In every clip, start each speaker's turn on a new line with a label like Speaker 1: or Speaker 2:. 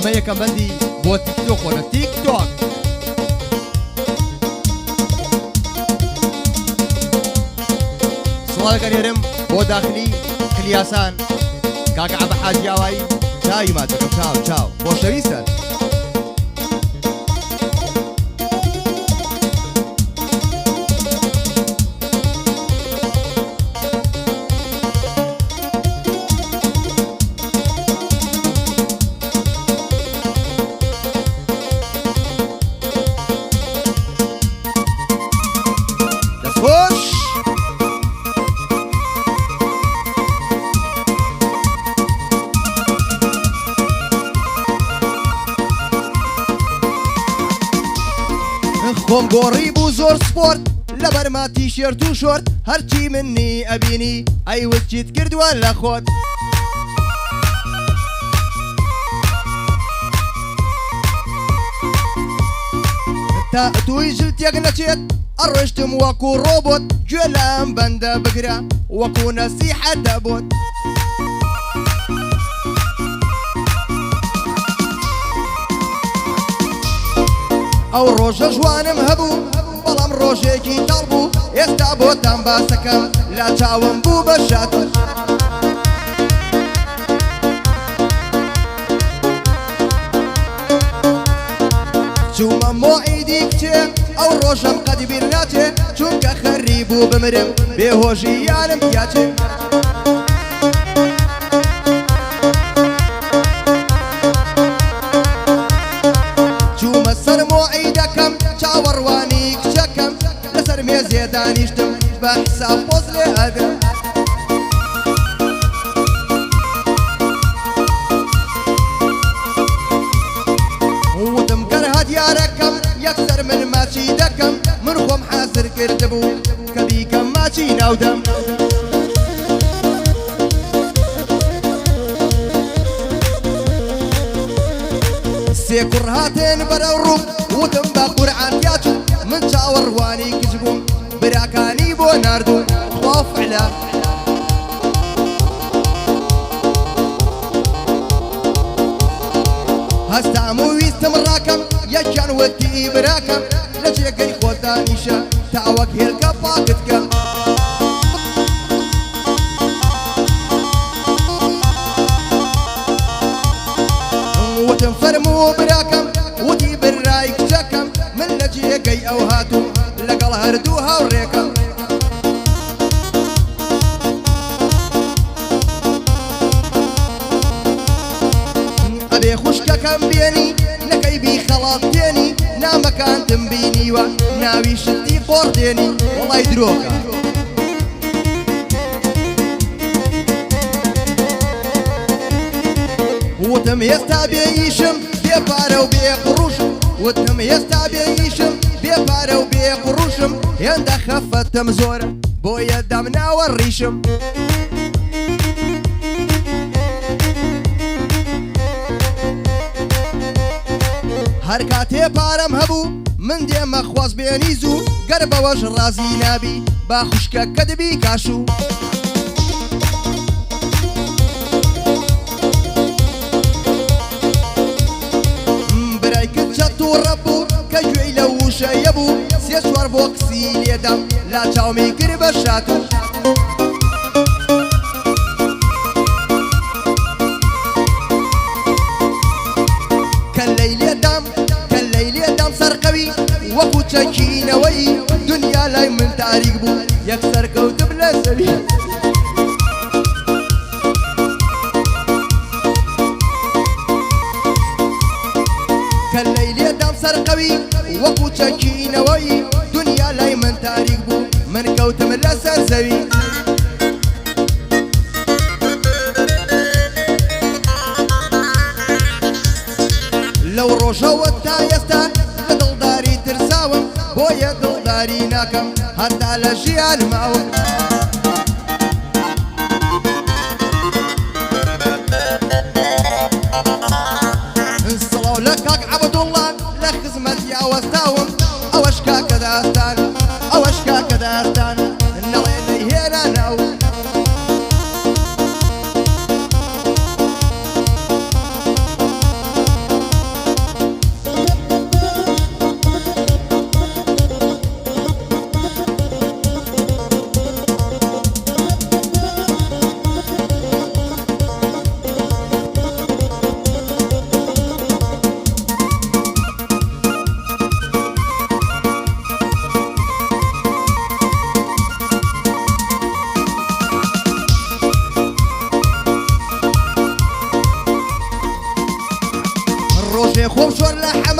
Speaker 1: ئەمە یەکەم بەندی بۆ تیکتۆکۆنە تیکتۆک. سڵاوەکە نێرم بۆ داخلی کلیاسان کاکە عەبە حاجیاوایی چاوی ماتەکەم چاو چاو خۆشەویستە.
Speaker 2: خۆم گۆڕی بوو زۆر سپۆرت لە بەرما تیشێرت و شۆرت هەرچی منی ئەبینی ئەیوتچیت کردووە لە خۆت. تا توی ژلتێک نەچێت ئەڕۆشتم وەکو ڕۆبۆت گوێ لەم بەندە بگرە وەکو نەسیحەت دەبۆت. ئەو ڕۆژە جوانم هەبوو بەڵام ڕۆژێکی تاڵ بوو ئێستا بۆتان باسەکەم لا چاوم بوو بە شاتوت. چوومە مۆعیدی کچێ ئەو ڕۆژەم قەت بیر ناچێ چونکە خەری بوو بمرم بێهۆژی یانم پیاچێ. چوومە سەر مۆعیدەکەم چاوەڕوانی کچەکەم لەسەر مێزێ دانیشتم بە حساب پۆز لێ ئەدرم. وتم گەر هات یارەکەم یەکسەر من ماچی دەکەم من خۆم حازر کردبوو کە بیکەم ماچی ناودەم. سێ کوڕ هاتێن بەرەو ڕوو وتم بە قورعان پیاچوو من چاوەڕوانی کچ بووم براکانی بۆ ناردوو خوا فعلا. هەستام و ویستم ڕاکەم یەکیان وتی براکەم لە جێگەی خۆت دانیشە تاوەک هێلکە پاکت کەم. وتم فەرموو براکەم وتی برای کچەکەم من لە جێگەی ئەو هاتوو لەگەڵ هەردوو هاوڕێکەم. ئەبێ خوشکەکەم بێنی نەکەی بی خەڵات دێنی نامەکانتم بینیوە ناوی شتی خۆڕ دێنی وەڵای درۆکە. وتم هێستا بێئیشم بێپارە و بێقڕوشم وتم هێستا بێئیشم بێپارە و بێقڕوشم هێندە خەفەتم زۆرە بۆیە دەمناوە ڕیشم. هەر کاتێ پارەم هەبوو من دێمە خواز بێنی زوو گەر بەوەش ڕازی نابی با خوشکەکە دەبی کاشوو. تووڕە بوو کە گوێی لە وشەیە بوو سێ چوار بۆ کسی لێدەم لا چاومی کرد بە شاتوو. کەلەی لێدام سەرقەوی وەکو چەکینەوەی دنیا لای من تاریک بوو یەکسەر کەوتم لە زەوی. سەرقەوی وەکو چەکینەوەی دنیا لای من تاریک بوو من کەوتم لەسەر زەوی. لەو ڕۆژەوە تا ئێستا لە دڵداری ترساوم بۆیە دڵداری ناکەم هەتا لە ژیان ماوم. سڵاو لە کاک عەبدوڵڵا لە خزمەت یاوەستاوم ئەوەش کاکە داستان ئەوەش کاکە داستان نەڵێ نەیهێنا ناو.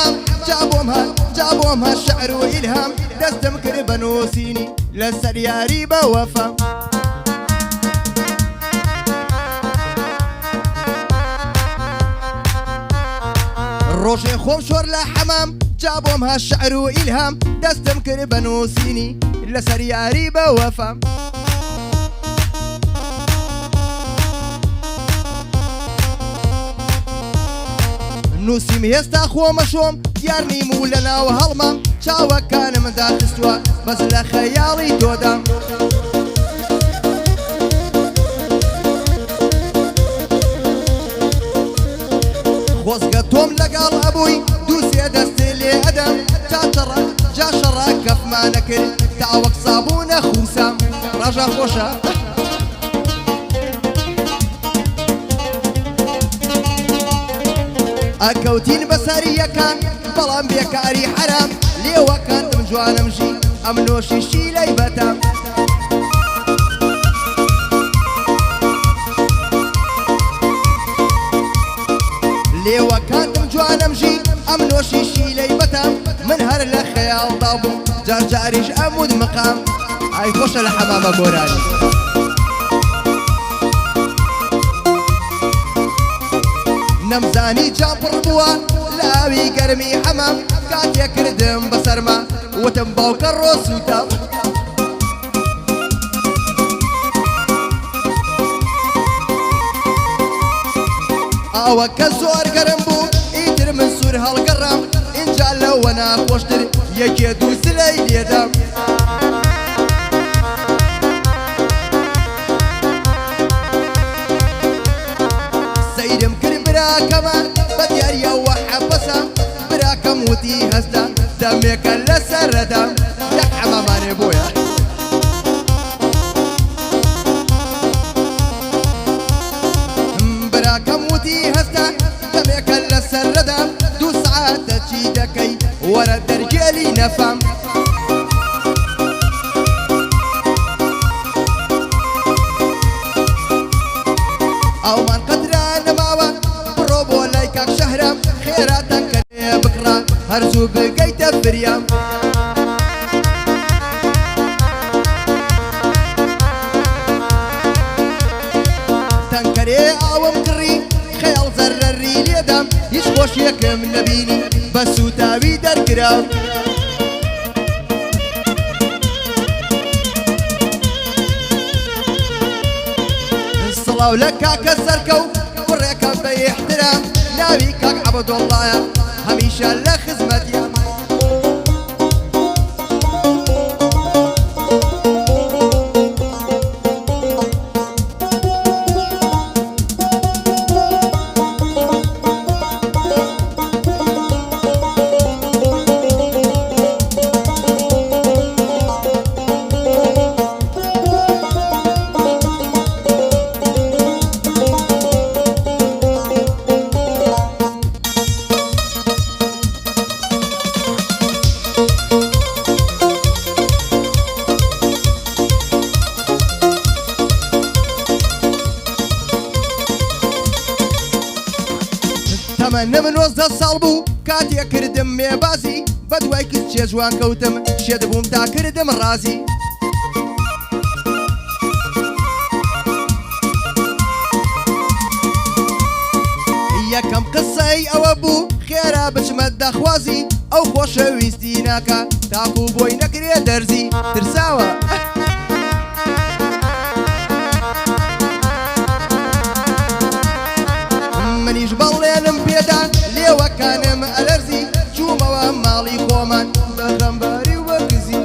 Speaker 2: حمام جابومها الشعر وإلهام دستم كربن وسيني لسر ياري بوفا روشي خوم شور لحمام جابومها الشعر وإلهام دستم كربن وسيني لسر ياري بوفا نوسیم هێستا خۆمەشۆم دیار نیم و لە ناوە هەڵمام چاوەکانم داخستووە بەس لە خەیاڵی تۆدام خۆزگە تۆم لەگەڵ ئەبووی دووسێ دەستێ لێ ئەدەم چاچەڕە جاشەڕە کەفمانە کرد تاوەک سابوونە خوسام ڕەژە خۆشە ئەکەوتین بەسەریەکان بەڵام بێکاری حرام لێوەکانتم جوانمژی ئەم نۆشیشی لەی بەتام لێوەکانتم جوانمژی ئەم نۆشیشی لەی بەتام من هەر لە خەیاڵدا بووم جارجاریش ئەمود مقام ئای خۆشە لە حەمامە گۆرانی نەمزانی چاپڕ بووە لاوی گەرمی حەمام کاتێک کردم بەسەرما وتم باوکە ڕۆسووتام ئاوەکە زۆر گەرم بوو ئیتر من سوور هەڵگەڕام ئینجا لەوە ناخۆشتر یەکێ دوو سلەی لێدام سەیرم کرد براکەمان بە دیاریەوە حەبەسە براکەم وتی هەستا دەمێکە لە سەرەدام یەک حەمامانێ بۆیە براکەم وتی هەستا دەمێکە لە سەرەدام دوو سەعاتە چی دەکەی وەرە دەرگێلی نەفام ئەومان قەدرا نەماوە بڕۆ بۆ لای کاک شەهرام خێراتەکەنێ بکڕا هەرزوو بگەیتە فریام تەنکەرێ ئاوم کڕی خەیاڵ زەرەری لێدام هیچ خۆشیەکەم نەبینی بە سوتاوی دەرکرام سڵاو لە کاکە سەرکەو کوڕێکەم بە ئیحترام ناوی کاک عەبدوڵڵایە هەمیشە لە خزمەتیە تەمەنە من 12 ساڵ بوو کاتێک کردم مێبازی بە دوای کچێ جوان کەوتم شێد بووم تا کردم ڕازی یەکەم قسەی ئەوە بوو خێرا بچمە دەخوازی ئەو خۆشەویستی ناکە تاکو بۆی نەکرێ دەرزی ترساوە منیش بەڵێنم پێدا لێوەکانم ئەلەرزی چوومەوە ماڵی خۆمان بە غەمباری وەرگزی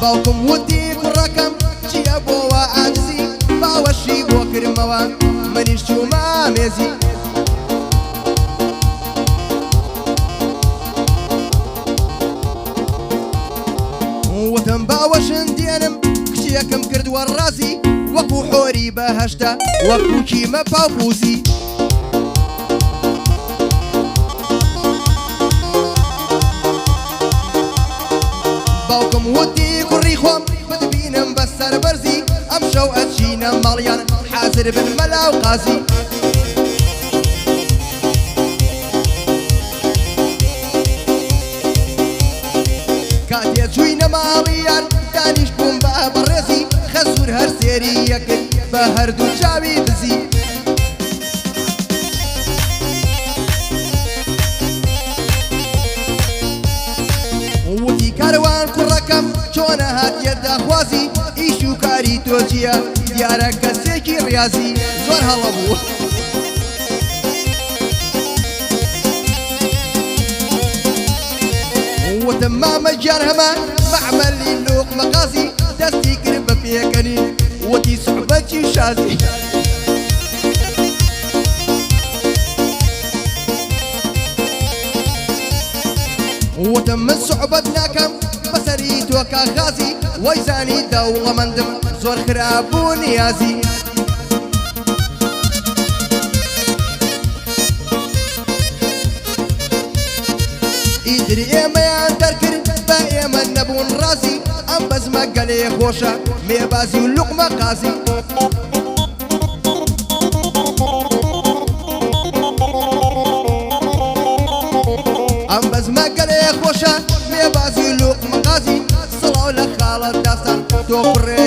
Speaker 2: باوکم وتی کوڕەکەم چییە بۆوە ئاجزی باوەشی بۆ کردمەوە منیش چوومە ئامێزی وتم باوەشن دێنم کچیەکەم کردووە ڕازی وەکو حۆری بەهەشتا وەکو کیمە پاپوسی باوکم وتی کوڕی خۆم بتبینم بەسەر بەرزی أمشو أتشينا مليان حازر بن ملا وقاسي كاتي شوينا ماليان دانيش بوم باب الرزي خزور هر سيري يكل بهر دو شاوي بزي وتي كاروان كركم شونا هات يدا خوازي ايشو كاري توجيا ديارك كسيكي ريازي زور هلبو وتمام الجرهمة معمل اللوق مقاسي دستي قرب فيها كنين ودي صحبتي شازي وتم صعبتنا كم بسريت وكا غازي ويزاني دولة مندم زور خراب ونيازي إدري إيما يندركر بايما نبون راسي أم بس ما قالي خوشة ميبازي واللقمة قاسي أم بس ما قالي خوشة ميبازي واللقمة قاسي صلاة لخالة داستان توفر